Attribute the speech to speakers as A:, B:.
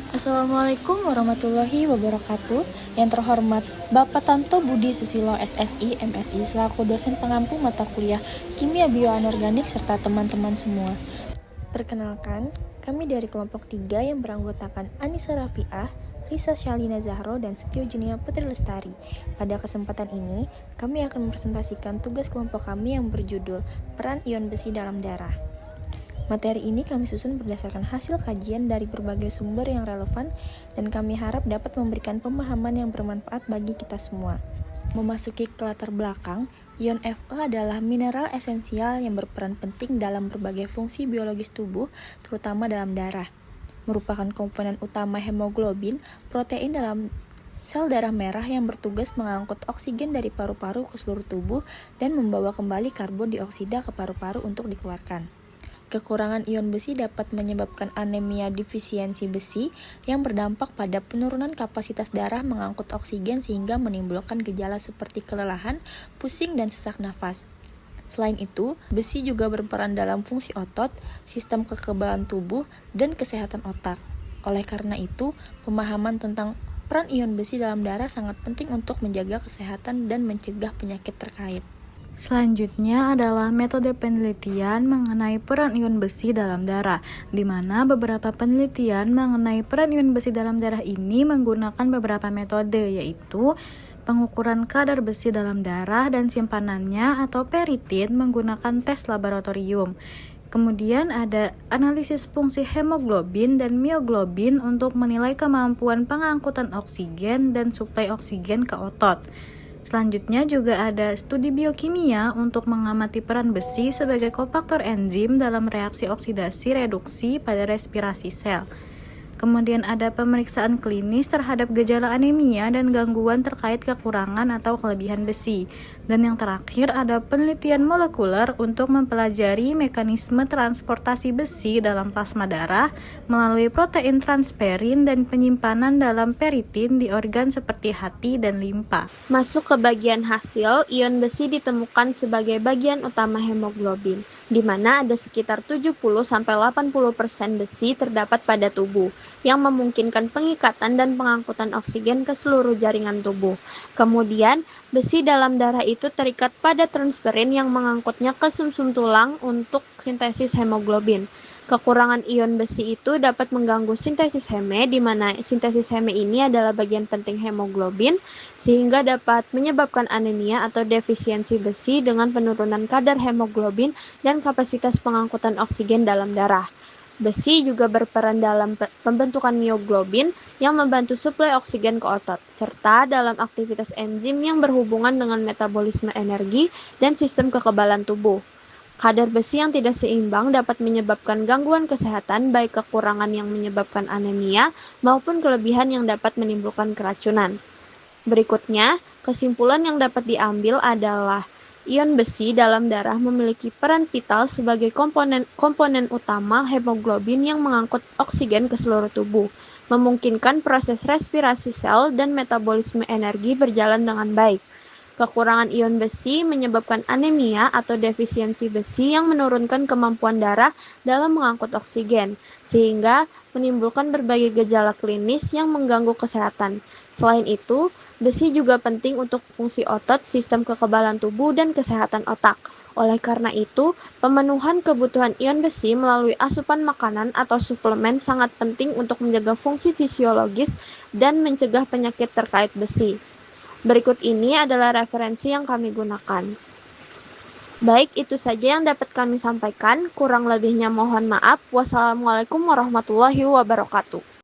A: Assalamualaikum warahmatullahi wabarakatuh. Yang terhormat Bapak Tanto Budi Susilo SSI, MSI selaku dosen pengampu mata kuliah Kimia Bioanorganik serta teman-teman semua. Perkenalkan, kami dari kelompok 3 yang beranggotakan Anissa Rafiah, Risa Syalina Zahro, dan Setio Junia Putri Lestari. Pada kesempatan ini, kami akan mempresentasikan tugas kelompok kami yang berjudul Peran Ion Besi dalam Darah. Materi ini kami susun berdasarkan hasil kajian dari berbagai sumber yang relevan dan kami harap dapat memberikan pemahaman yang bermanfaat bagi kita semua. Memasuki ke latar belakang, ion Fe adalah mineral esensial yang berperan penting dalam berbagai fungsi biologis tubuh, terutama dalam darah. Merupakan komponen utama hemoglobin, protein dalam sel darah merah yang bertugas mengangkut oksigen dari paru-paru ke seluruh tubuh dan membawa kembali karbon dioksida ke paru-paru untuk dikeluarkan. Kekurangan ion besi dapat menyebabkan anemia defisiensi besi yang berdampak pada penurunan kapasitas darah mengangkut oksigen sehingga menimbulkan gejala seperti kelelahan, pusing, dan sesak nafas. Selain itu, besi juga berperan dalam fungsi otot, sistem kekebalan tubuh, dan kesehatan otak. Oleh karena itu, pemahaman tentang peran ion besi dalam darah sangat penting untuk menjaga kesehatan dan mencegah penyakit terkait.
B: Selanjutnya adalah metode penelitian mengenai peran ion besi dalam darah, di mana beberapa penelitian mengenai peran ion besi dalam darah ini menggunakan beberapa metode, yaitu pengukuran kadar besi dalam darah dan simpanannya atau peritin menggunakan tes laboratorium. Kemudian ada analisis fungsi hemoglobin dan mioglobin untuk menilai kemampuan pengangkutan oksigen dan suplai oksigen ke otot. Selanjutnya juga ada studi biokimia untuk mengamati peran besi sebagai kofaktor enzim dalam reaksi oksidasi reduksi pada respirasi sel. Kemudian ada pemeriksaan klinis terhadap gejala anemia dan gangguan terkait kekurangan atau kelebihan besi. Dan yang terakhir ada penelitian molekuler untuk mempelajari mekanisme transportasi besi dalam plasma darah melalui protein transferin dan penyimpanan dalam peritin di organ seperti hati dan limpa.
C: Masuk ke bagian hasil, ion besi ditemukan sebagai bagian utama hemoglobin, di mana ada sekitar 70-80% besi terdapat pada tubuh, yang memungkinkan pengikatan dan pengangkutan oksigen ke seluruh jaringan tubuh. Kemudian, besi dalam darah itu terikat pada transferin yang mengangkutnya ke sumsum tulang untuk sintesis hemoglobin. Kekurangan ion besi itu dapat mengganggu sintesis heme, di mana sintesis heme ini adalah bagian penting hemoglobin, sehingga dapat menyebabkan anemia atau defisiensi besi dengan penurunan kadar hemoglobin dan kapasitas pengangkutan oksigen dalam darah. Besi juga berperan dalam pembentukan mioglobin yang membantu suplai oksigen ke otot, serta dalam aktivitas enzim yang berhubungan dengan metabolisme energi dan sistem kekebalan tubuh. Kadar besi yang tidak seimbang dapat menyebabkan gangguan kesehatan, baik kekurangan yang menyebabkan anemia maupun kelebihan yang dapat menimbulkan keracunan. Berikutnya, kesimpulan yang dapat diambil adalah ion besi dalam darah memiliki peran vital sebagai komponen utama hemoglobin yang mengangkut oksigen ke seluruh tubuh, memungkinkan proses respirasi sel dan metabolisme energi berjalan dengan baik. Kekurangan ion besi menyebabkan anemia atau defisiensi besi yang menurunkan kemampuan darah dalam mengangkut oksigen, sehingga menimbulkan berbagai gejala klinis yang mengganggu kesehatan. Selain itu, besi juga penting untuk fungsi otot, sistem kekebalan tubuh, dan kesehatan otak. Oleh karena itu, pemenuhan kebutuhan ion besi melalui asupan makanan atau suplemen sangat penting untuk menjaga fungsi fisiologis dan mencegah penyakit terkait besi. Berikut ini adalah referensi yang kami gunakan. Baik, itu saja yang dapat kami sampaikan. Kurang lebihnya mohon maaf. Wassalamualaikum warahmatullahi wabarakatuh.